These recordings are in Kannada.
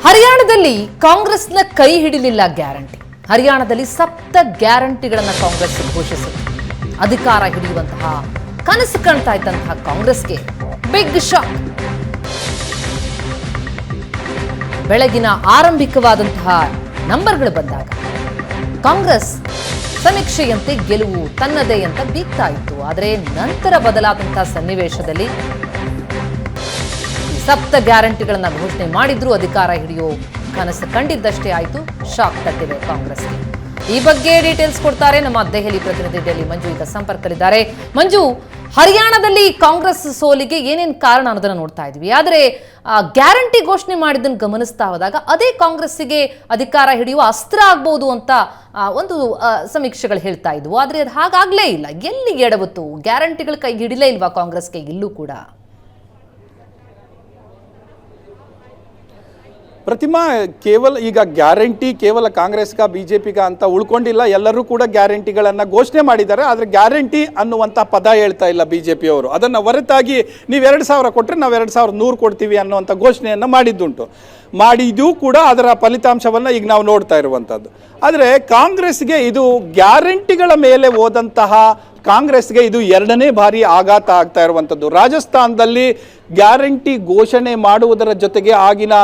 ಹರಿಯಾಣದಲ್ಲಿ ಕಾಂಗ್ರೆಸ್ನ ಕೈ ಹಿಡಿಲಿಲ್ಲ ಗ್ಯಾರಂಟಿ. ಹರಿಯಾಣದಲ್ಲಿ 7 ಗ್ಯಾರಂಟಿಗಳನ್ನು ಕಾಂಗ್ರೆಸ್ ಘೋಷಿಸಿದೆ. ಅಧಿಕಾರ ಹಿಡಿಯುವಂತಹ ಕನಸು ಕಾಣ್ತಾ ಇದ್ದಂತಹ ಕಾಂಗ್ರೆಸ್ಗೆ ಬಿಗ್ ಶಾಕ್. ಬೆಳಗಿನ ಆರಂಭಿಕವಾದಂತಹ ನಂಬರ್ಗಳು ಬಂದಾಗ ಕಾಂಗ್ರೆಸ್ ಸಮೀಕ್ಷೆಯಂತೆ ಗೆಲುವು ತನ್ನದೇ ಅಂತ ಬೀಗ್ತಾ ಇತ್ತು. ಆದರೆ ನಂತರ ಬದಲಾದಂತಹ ಸನ್ನಿವೇಶದಲ್ಲಿ 7 ಗ್ಯಾರಂಟಿಗಳನ್ನ ಘೋಷಣೆ ಮಾಡಿದ್ರು. ಅಧಿಕಾರ ಹಿಡಿಯೋ ಕನಸು ಕಂಡಿದ್ದಷ್ಟೇ ಆಯಿತು. ಶಾಕ್ ತಟ್ಟಿದೆ ಕಾಂಗ್ರೆಸ್ಗೆ. ಈ ಬಗ್ಗೆ ಡೀಟೇಲ್ಸ್ ಕೊಡ್ತಾರೆ ನಮ್ಮ ದೆಹಲಿ ಪ್ರತಿನಿಧಿ ಡೆಲ್ಲಿ ಮಂಜು ಈಗ ಸಂಪರ್ಕದಲ್ಲಿದ್ದಾರೆ. ಮಂಜು, ಹರಿಯಾಣದಲ್ಲಿ ಕಾಂಗ್ರೆಸ್ ಸೋಲಿಗೆ ಏನೇನು ಕಾರಣ ಅನ್ನೋದನ್ನ ನೋಡ್ತಾ ಇದ್ವಿ. ಆದರೆ ಗ್ಯಾರಂಟಿ ಘೋಷಣೆ ಮಾಡಿದ್ದನ್ನು ಗಮನಿಸ್ತಾ ಹೋದಾಗ ಅದೇ ಕಾಂಗ್ರೆಸ್ಸಿಗೆ ಅಧಿಕಾರ ಹಿಡಿಯುವ ಅಸ್ತ್ರ ಆಗ್ಬಹುದು ಅಂತ ಒಂದು ಸಮೀಕ್ಷೆಗಳು ಹೇಳ್ತಾ ಇದ್ವು. ಆದರೆ ಅದು ಹಾಗಾಗ್ಲೇ ಇಲ್ಲ. ಎಲ್ಲಿಗೆ ಎಡವತ್ತು? ಗ್ಯಾರಂಟಿಗಳು ಕೈ ಹಿಡಿಲೇ ಇಲ್ವಾ ಕಾಂಗ್ರೆಸ್ಗೆ ಇಲ್ಲೂ ಕೂಡ? ಪ್ರತಿಮಾ, ಕೇವಲ ಈಗ ಗ್ಯಾರಂಟಿ ಕೇವಲ ಕಾಂಗ್ರೆಸ್ಗ ಬಿಜೆಪಿಗ ಅಂತ ಉಳ್ಕೊಂಡಿಲ್ಲ. ಎಲ್ಲರೂ ಕೂಡ ಗ್ಯಾರಂಟಿಗಳನ್ನು ಘೋಷಣೆ ಮಾಡಿದ್ದಾರೆ. ಆದರೆ ಗ್ಯಾರಂಟಿ ಅನ್ನುವಂಥ ಪದ ಹೇಳ್ತಾ ಇಲ್ಲ ಬಿಜೆಪಿಯವರು. ಅದನ್ನು ಹೊರತಾಗಿ ನೀವು 2,000 ಕೊಟ್ಟರೆ ನಾವು 2,100 ಕೊಡ್ತೀವಿ ಅನ್ನುವಂಥ ಘೋಷಣೆಯನ್ನು ಮಾಡಿದ್ದು ಕೂಡ ಅದರ ಫಲಿತಾಂಶವನ್ನು ಈಗ ನಾವು ನೋಡ್ತಾ ಇರುವಂಥದ್ದು. ಆದರೆ ಕಾಂಗ್ರೆಸ್ಗೆ ಇದು ಗ್ಯಾರಂಟಿಗಳ ಮೇಲೆ ಹೋದಂತಹ ಕಾಂಗ್ರೆಸ್ಗೆ ಇದು 2ನೇ ಬಾರಿ ಆಘಾತ ಆಗ್ತಾ ಇರುವಂಥದ್ದು. ರಾಜಸ್ಥಾನದಲ್ಲಿ ಗ್ಯಾರಂಟಿ ಘೋಷಣೆ ಮಾಡುವುದರ ಜೊತೆಗೆ ಆಗಿನ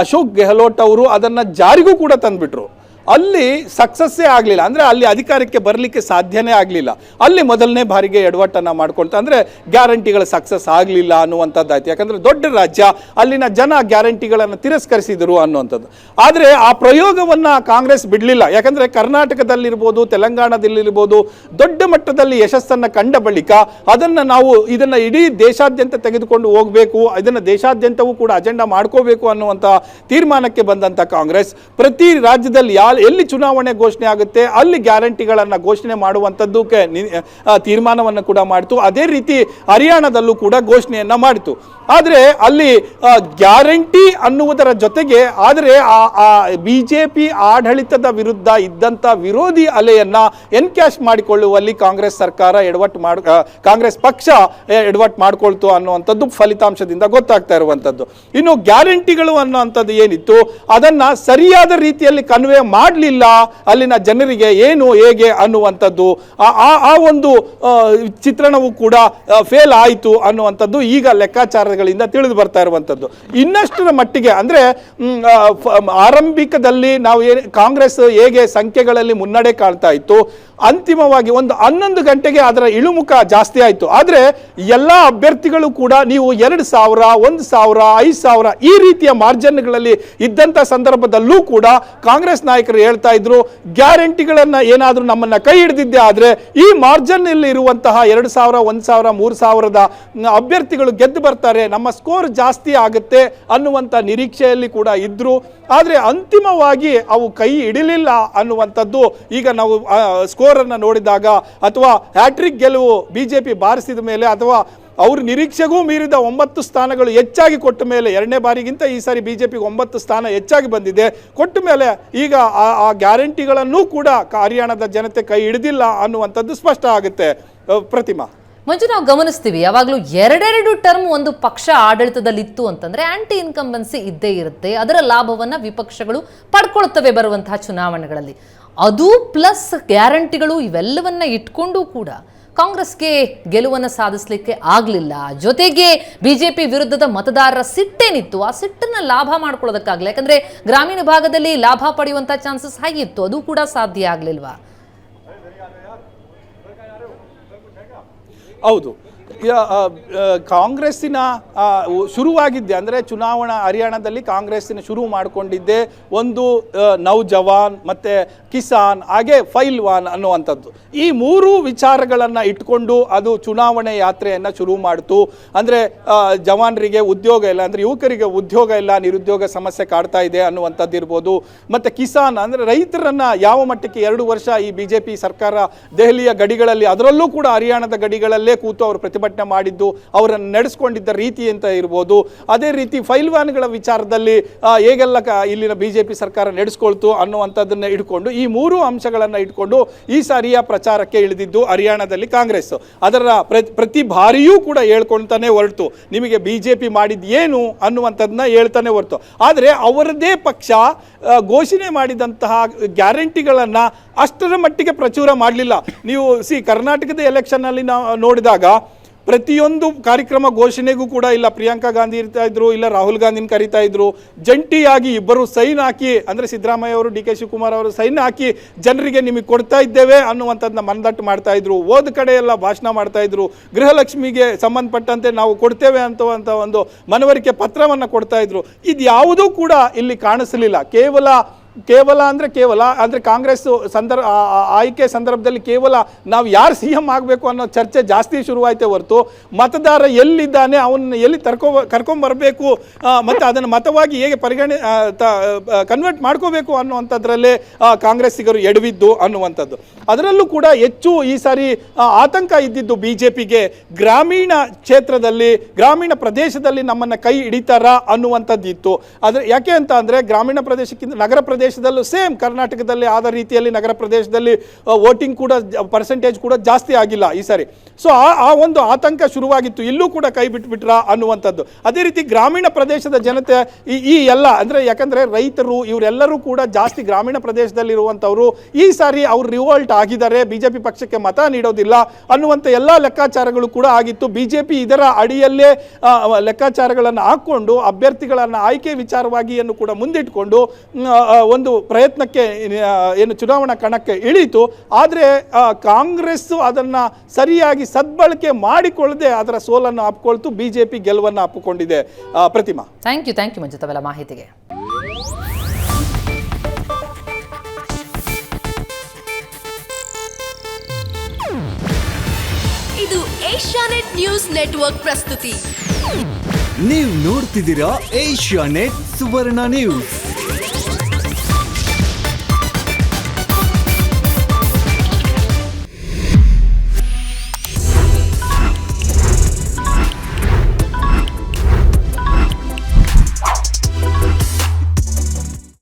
ಅಶೋಕ್ ಗೆಹ್ಲೋಟ್ ಅವರು ಅದನ್ನು ಜಾರಿಗೂ ಕೂಡ ತಂದುಬಿಟ್ರು. ಅಲ್ಲಿ ಸಕ್ಸಸ್ಸೇ ಆಗಲಿಲ್ಲ. ಅಂದರೆ ಅಲ್ಲಿ ಅಧಿಕಾರಕ್ಕೆ ಬರಲಿಕ್ಕೆ ಸಾಧ್ಯನೇ ಆಗಲಿಲ್ಲ. ಅಲ್ಲಿ ಮೊದಲನೇ ಬಾರಿಗೆ ಎಡವಟ್ಟನ್ನು ಮಾಡ್ಕೊಳ್ತಾ ಅಂದರೆ ಗ್ಯಾರಂಟಿಗಳ ಸಕ್ಸಸ್ ಆಗಲಿಲ್ಲ ಅನ್ನುವಂಥದ್ದಾಯ್ತು. ಯಾಕಂದರೆ ದೊಡ್ಡ ರಾಜ್ಯ, ಅಲ್ಲಿನ ಜನ ಗ್ಯಾರಂಟಿಗಳನ್ನು ತಿರಸ್ಕರಿಸಿದರು ಅನ್ನುವಂಥದ್ದು. ಆದರೆ ಆ ಪ್ರಯೋಗವನ್ನು ಕಾಂಗ್ರೆಸ್ ಬಿಡಲಿಲ್ಲ. ಯಾಕಂದರೆ ಕರ್ನಾಟಕದಲ್ಲಿರ್ಬೋದು, ತೆಲಂಗಾಣದಲ್ಲಿರ್ಬೋದು ದೊಡ್ಡ ಮಟ್ಟದಲ್ಲಿ ಯಶಸ್ಸನ್ನು ಕಂಡ ಬಳಿಕ ಇದನ್ನು ಇಡೀ ದೇಶಾದ್ಯಂತ ತೆಗೆದುಕೊಂಡು ಹೋಗಬೇಕು, ಇದನ್ನು ದೇಶಾದ್ಯಂತವೂ ಕೂಡ ಅಜೆಂಡಾ ಮಾಡ್ಕೋಬೇಕು ಅನ್ನುವಂಥ ತೀರ್ಮಾನಕ್ಕೆ ಬಂದಂಥ ಕಾಂಗ್ರೆಸ್ ಪ್ರತಿ ರಾಜ್ಯದಲ್ಲಿ ಎಲ್ಲಿ ಚುನಾವಣೆ ಘೋಷಣೆ ಆಗುತ್ತೆ ಅಲ್ಲಿ ಗ್ಯಾರಂಟಿಗಳನ್ನು ಘೋಷಣೆ ಮಾಡುವಂಥದ್ದಕ್ಕೆ ತೀರ್ಮಾನವನ್ನು ಕೂಡ ಮಾಡಿತು. ಅದೇ ರೀತಿ ಹರಿಯಾಣದಲ್ಲೂ ಕೂಡ ಘೋಷಣೆಯನ್ನು ಮಾಡಿತು. ಆದರೆ ಅಲ್ಲಿ ಗ್ಯಾರಂಟಿ ಅನ್ನುವುದರ ಜೊತೆಗೆ ಆದರೆ ಬಿಜೆಪಿ ಆಡಳಿತದ ವಿರುದ್ಧ ಇದ್ದಂಥ ವಿರೋಧಿ ಅಲೆಯನ್ನು ಎನ್ಕ್ಯಾಶ್ ಮಾಡಿಕೊಳ್ಳುವಲ್ಲಿ ಕಾಂಗ್ರೆಸ್ ಪಕ್ಷ ಎಡವಟ್ಟು ಮಾಡಿಕೊಳ್ತು ಅನ್ನುವಂಥದ್ದು ಫಲಿತಾಂಶದಿಂದ ಗೊತ್ತಾಗ್ತಾ ಇರುವಂಥದ್ದು. ಇನ್ನು ಗ್ಯಾರಂಟಿಗಳು ಅನ್ನುವಂಥದ್ದು ಏನಿತ್ತು ಅದನ್ನು ಸರಿಯಾದ ರೀತಿಯಲ್ಲಿ ಕನ್ವೆ ಮಾಡಲಿಲ್ಲ ಅಲ್ಲಿನ ಜನರಿಗೆ ಏನು ಹೇಗೆ ಅನ್ನುವಂಥದ್ದು. ಆ ಒಂದು ಚಿತ್ರಣವು ಕೂಡ ಫೇಲ್ ಆಯಿತು ಅನ್ನುವಂಥದ್ದು ಈಗ ಲೆಕ್ಕಾಚಾರಗಳಿಂದ ತಿಳಿದು ಬರ್ತಾ ಇರುವಂಥದ್ದು. ಇನ್ನಷ್ಟರ ಮಟ್ಟಿಗೆ ಅಂದರೆ ಆರಂಭಿಕದಲ್ಲಿ ನಾವು ಕಾಂಗ್ರೆಸ್ ಹೇಗೆ ಸಂಖ್ಯೆಗಳಲ್ಲಿ ಮುನ್ನಡೆ ಕಾಣ್ತಾ ಇತ್ತು, ಅಂತಿಮವಾಗಿ ಒಂದು 11 ಗಂಟೆಗೆ ಅದರ ಇಳುಮುಖ ಜಾಸ್ತಿ ಆಯಿತು. ಆದರೆ ಎಲ್ಲ ಅಭ್ಯರ್ಥಿಗಳು ಕೂಡ ನೀವು 2,000, 1,000, 5,000 ಈ ರೀತಿಯ ಮಾರ್ಜಿನ್ಗಳಲ್ಲಿ ಇದ್ದಂಥ ಸಂದರ್ಭದಲ್ಲೂ ಕೂಡ ಕಾಂಗ್ರೆಸ್ ನಾಯಕರು ಹೇಳ್ತಾ ಇದ್ರು ಗ್ಯಾರಂಟಿಗಳನ್ನು ಏನಾದರೂ ನಮ್ಮನ್ನು ಕೈ ಹಿಡಿದಿದ್ದೆ ಆದರೆ ಈ ಮಾರ್ಜಿನ್ನಲ್ಲಿ ಇರುವಂತಹ 2,000, 1,000, 3,000 ಅಭ್ಯರ್ಥಿಗಳು ಗೆದ್ದು ಬರ್ತಾರೆ, ನಮ್ಮ ಸ್ಕೋರ್ ಜಾಸ್ತಿ ಆಗುತ್ತೆ ಅನ್ನುವಂಥ ನಿರೀಕ್ಷೆಯಲ್ಲಿ ಕೂಡ ಇದ್ರು. ಆದರೆ ಅಂತಿಮವಾಗಿ ಅವು ಕೈ ಹಿಡಿಲಿಲ್ಲ ಅನ್ನುವಂಥದ್ದು ಈಗ ನಾವು ಸ್ಕೋರನ್ನು ನೋಡಿದಾಗ ಅಥವಾ ಹ್ಯಾಟ್ರಿಕ್ ಗೆಲುವು ಬಿಜೆಪಿ ಬಾರಿಸಿದ ಮೇಲೆ ಅಥವಾ ಅವ್ರ ನಿರೀಕ್ಷೆಗೂ ಮೀರಿದ 9 ಸ್ಥಾನಗಳು ಹೆಚ್ಚಾಗಿ ಕೊಟ್ಟ ಮೇಲೆ 2ನೇ ಬಾರಿಗಿಂತ ಈ ಸಾರಿ ಬಿಜೆಪಿಗೆ 9 ಸ್ಥಾನ ಹೆಚ್ಚಾಗಿ ಬಂದಿದೆ. ಕೊಟ್ಟ ಮೇಲೆ ಈಗ ಆ ಗ್ಯಾರಂಟಿಗಳನ್ನು ಕೂಡ ಹರಿಯಾಣದ ಜನತೆ ಕೈ ಹಿಡಿದಿಲ್ಲ ಅನ್ನುವಂಥದ್ದು ಸ್ಪಷ್ಟ ಆಗುತ್ತೆ. ಪ್ರತಿಮಾ, ಮಂಜು, ನಾವು ಗಮನಿಸ್ತೀವಿ ಯಾವಾಗಲೂ 2 ಟರ್ಮ್ ಒಂದು ಪಕ್ಷ ಆಡಳಿತದಲ್ಲಿತ್ತು ಅಂತಂದ್ರೆ ಆಂಟಿ ಇನ್ಕಂಬೆನ್ಸಿ ಇದ್ದೇ ಇರುತ್ತೆ. ಅದರ ಲಾಭವನ್ನ ವಿಪಕ್ಷಗಳು ಪಡ್ಕೊಳ್ತವೆ ಬರುವಂತಹ ಚುನಾವಣೆಗಳಲ್ಲಿ. ಅದು ಪ್ಲಸ್ ಗ್ಯಾರಂಟಿಗಳು ಇವೆಲ್ಲವನ್ನ ಇಟ್ಕೊಂಡು ಕೂಡ ಕಾಂಗ್ರೆಸ್ಗೆ ಗೆಲುವನ್ನು ಸಾಧಿಸಲಿಕ್ಕೆ ಆಗಲಿಲ್ಲ. ಜೊತೆಗೆ ಬಿಜೆಪಿ ವಿರುದ್ಧದ ಮತದಾರರ ಸಿಟ್ಟೇನಿತ್ತು ಆ ಸಿಟ್ಟನ್ನು ಲಾಭ ಮಾಡ್ಕೊಳ್ಳೋದಕ್ಕಾಗಲಿಲ್ಲ. ಯಾಕಂದ್ರೆ ಗ್ರಾಮೀಣ ಭಾಗದಲ್ಲಿ ಲಾಭ ಪಡೆಯುವಂಥ ಚಾನ್ಸಸ್ ಹಾಗಿತ್ತು, ಅದು ಕೂಡ ಸಾಧ್ಯ ಆಗಲಿಲ್ವಾ? ಹೌದು, ಕಾಂಗ್ರೆಸ್ಸಿನ ಶುರುವಾಗಿದ್ದೆ ಅಂದರೆ ಹರಿಯಾಣದಲ್ಲಿ ಕಾಂಗ್ರೆಸ್ಸಿನ ಶುರು ಮಾಡಿಕೊಂಡಿದ್ದೆ ಒಂದು ನೌಜವಾನ್ ಮತ್ತು ಕಿಸಾನ್ ಹಾಗೆ ಫೈಲ್ವಾನ್ ಅನ್ನುವಂಥದ್ದು. ಈ 3 ವಿಚಾರಗಳನ್ನು ಇಟ್ಕೊಂಡು ಅದು ಚುನಾವಣೆ ಯಾತ್ರೆಯನ್ನು ಶುರು ಮಾಡಿತು. ಅಂದರೆ ಜವಾನರಿಗೆ ಉದ್ಯೋಗ ಇಲ್ಲ, ಅಂದರೆ ಯುವಕರಿಗೆ ಉದ್ಯೋಗ ಇಲ್ಲ, ನಿರುದ್ಯೋಗ ಸಮಸ್ಯೆ ಕಾಡ್ತಾ ಇದೆ ಅನ್ನುವಂಥದ್ದು ಇರ್ಬೋದು. ಮತ್ತು ಕಿಸಾನ್ ಅಂದರೆ ರೈತರನ್ನು ಯಾವ ಮಟ್ಟಕ್ಕೆ 2 ವರ್ಷ ಈ ಬಿಜೆಪಿ ಸರ್ಕಾರ ದೆಹಲಿಯ ಗಡಿಗಳಲ್ಲಿ ಅದರಲ್ಲೂ ಕೂಡ ಹರಿಯಾಣದ ಗಡಿಗಳಲ್ಲೇ ಕೂತು ಅವರು ಪ್ರತಿಭಟನೆ ಪ್ರತಿಭಟನೆ ಮಾಡಿದ್ದು, ಅವರನ್ನು ನಡೆಸ್ಕೊಂಡಿದ್ದ ರೀತಿ ಅಂತ ಇರ್ಬೋದು. ಅದೇ ರೀತಿ ಫೈಲ್ವಾನ್ಗಳ ವಿಚಾರದಲ್ಲಿ ಹೇಗೆಲ್ಲ ಇಲ್ಲಿನ BJP ಸರ್ಕಾರ ನಡೆಸ್ಕೊಳ್ತು ಅನ್ನುವಂಥದ್ದನ್ನು ಇಟ್ಕೊಂಡು ಈ 3 ಅಂಶಗಳನ್ನು ಇಟ್ಕೊಂಡು ಈ ಸಾರಿಯ ಪ್ರಚಾರಕ್ಕೆ ಇಳಿದಿದ್ದು ಹರಿಯಾಣದಲ್ಲಿ ಕಾಂಗ್ರೆಸ್. ಅದರ ಪ್ರತಿ ಬಾರಿಯೂ ಕೂಡ ಹೇಳ್ಕೊಳ್ತಾನೆ ಹೊರಟು, ನಿಮಗೆ BJP ಮಾಡಿದ್ದು ಏನು ಅನ್ನುವಂಥದ್ದನ್ನ ಹೇಳ್ತಾನೆ ಹೊರತು. ಆದರೆ ಅವರದೇ ಪಕ್ಷ ಘೋಷಣೆ ಮಾಡಿದಂತಹ ಗ್ಯಾರಂಟಿಗಳನ್ನು ಅಷ್ಟರ ಮಟ್ಟಿಗೆ ಪ್ರಚುರ ಮಾಡಲಿಲ್ಲ. ನೀವು ಕರ್ನಾಟಕದ ಎಲೆಕ್ಷನ್ನಲ್ಲಿ ನಾವು ನೋಡಿದಾಗ ಪ್ರತಿಯೊಂದು ಕಾರ್ಯಕ್ರಮ ಘೋಷಣೆಗೂ ಕೂಡ ಇಲ್ಲ ಪ್ರಿಯಾಂಕಾ ಗಾಂಧಿ ಇರ್ತಾ ಇದ್ರು, ಇಲ್ಲ ರಾಹುಲ್ ಗಾಂಧಿನ ಕರೀತಾ ಇದ್ರು, ಜಂಟಿಯಾಗಿ ಇಬ್ಬರು ಸೈನ್ ಹಾಕಿ, ಅಂದರೆ ಸಿದ್ದರಾಮಯ್ಯ ಅವರು DK ಶಿವಕುಮಾರ್ ಅವರು ಸೈನ್ ಹಾಕಿ ಜನರಿಗೆ ನಿಮಗೆ ಕೊಡ್ತಾ ಇದ್ದೇವೆ ಅನ್ನುವಂಥದ್ದನ್ನ ಮನದಟ್ಟು ಮಾಡ್ತಾ ಇದ್ರು. ಹೋದ ಕಡೆ ಎಲ್ಲ ಭಾಷಣ ಮಾಡ್ತಾ ಇದ್ರು. ಗೃಹಲಕ್ಷ್ಮಿಗೆ ಸಂಬಂಧಪಟ್ಟಂತೆ ನಾವು ಕೊಡ್ತೇವೆ ಅಂತ ಒಂದು ಮನವರಿಕೆ ಪತ್ರವನ್ನು ಕೊಡ್ತಾ ಇದ್ರು. ಇದು ಯಾವುದೂ ಕೂಡ ಇಲ್ಲಿ ಕಾಣಿಸಲಿಲ್ಲ. ಕೇವಲ ಕಾಂಗ್ರೆಸ್ ಆಯ್ಕೆ ಸಂದರ್ಭದಲ್ಲಿ ಕೇವಲ ನಾವು ಯಾರು CM ಆಗಬೇಕು ಅನ್ನೋ ಚರ್ಚೆ ಜಾಸ್ತಿ ಶುರುವಾಯಿತೇ ಹೊರತು ಮತದಾರ ಎಲ್ಲಿದ್ದಾನೆ, ಅವನ್ನ ಎಲ್ಲಿ ಕರ್ಕೊಂಬರಬೇಕು ಮತ್ತು ಅದನ್ನು ಮತವಾಗಿ ಹೇಗೆ ಕನ್ವರ್ಟ್ ಮಾಡ್ಕೋಬೇಕು ಅನ್ನುವಂಥದ್ರಲ್ಲೇ ಕಾಂಗ್ರೆಸ್ಸಿಗರು ಎಡವಿದ್ದು ಅನ್ನುವಂಥದ್ದು. ಅದರಲ್ಲೂ ಕೂಡ ಹೆಚ್ಚು ಈ ಸಾರಿ ಆತಂಕ ಇದ್ದಿದ್ದು BJPಗೆ ಗ್ರಾಮೀಣ ಕ್ಷೇತ್ರದಲ್ಲಿ, ಗ್ರಾಮೀಣ ಪ್ರದೇಶದಲ್ಲಿ ನಮ್ಮನ್ನು ಕೈ ಹಿಡಿತಾರಾ ಅನ್ನುವಂಥದ್ದಿತ್ತು. ಆದರೆ ಯಾಕೆ ಅಂತ ಅಂದರೆ ಗ್ರಾಮೀಣ ಪ್ರದೇಶಕ್ಕಿಂತ ನಗರ ಪ್ರದೇಶದಲ್ಲೂ ಸೇಮ್ ಕರ್ನಾಟಕದಲ್ಲಿ ಆದ ರೀತಿಯಲ್ಲಿ ನಗರ ಪ್ರದೇಶದಲ್ಲಿ ವೋಟಿಂಗ್ ಕೂಡ ಪರ್ಸೆಂಟೇಜ್ ಕೂಡ ಜಾಸ್ತಿ ಆಗಿಲ್ಲ ಈ ಸಾರಿ. ಸೊ ಆ ಒಂದು ಆತಂಕ ಶುರುವಾಗಿತ್ತು, ಇಲ್ಲೂ ಕೂಡ ಕೈ ಬಿಟ್ಬಿಟ್ರಾ ಅನ್ನುವಂಥದ್ದು. ಅದೇ ರೀತಿ ಗ್ರಾಮೀಣ ಪ್ರದೇಶದ ಜನತೆ ಈ ಎಲ್ಲ ಅಂದರೆ ಯಾಕಂದರೆ ರೈತರು ಇವರೆಲ್ಲರೂ ಕೂಡ ಜಾಸ್ತಿ ಗ್ರಾಮೀಣ ಪ್ರದೇಶದಲ್ಲಿರುವಂಥವರು ಈ ಸಾರಿ ಅವರು ರಿವೋಲ್ಟ್ ಆಗಿದ್ದಾರೆ, BJP ಪಕ್ಷಕ್ಕೆ ಮತ ನೀಡೋದಿಲ್ಲ ಅನ್ನುವಂಥ ಎಲ್ಲ ಲೆಕ್ಕಾಚಾರಗಳು ಕೂಡ ಆಗಿತ್ತು. BJP ಇದರ ಅಡಿಯಲ್ಲೇ ಲೆಕ್ಕಾಚಾರಗಳನ್ನು ಹಾಕ್ಕೊಂಡು ಅಭ್ಯರ್ಥಿಗಳನ್ನು ಆಯ್ಕೆ ವಿಚಾರವಾಗಿ ಕೂಡ ಮುಂದಿಟ್ಕೊಂಡು ಒಂದು ಪ್ರಯತ್ನಕ್ಕೆ ಏನು ಚುನಾವಣಾ ಕಣಕ್ಕೆ ಇಳೀತು. ಆದರೆ ಕಾಂಗ್ರೆಸ್ ಅದನ್ನು ಸರಿಯಾಗಿ ಸದ್ಬಳಕೆ ಮಾಡಿಕೊಳ್ಳದೆ ಅದರ ಸೋಲನ್ನು ಅಪ್ಕೊಳ್ತು, BJP ಗೆಲುವನ್ನು ಅಪ್ಪಿಕೊಂಡಿದೆ. ಪ್ರತಿಮಾ, ಥ್ಯಾಂಕ್ ಯು ಮಂಜು ತವೆಲ್ಲ ಮಾಹಿತಿಗೆ. ಇದು ಏಷ್ಯಾನೆಟ್ ನ್ಯೂಸ್ ನೆಟ್ವರ್ಕ್ ಪ್ರಸ್ತುತಿ. ನೀವು ನೋಡ್ತಿದ್ದೀರಾ ಏಷ್ಯಾನೆಟ್ ಸುವರ್ಣ ನ್ಯೂಸ್.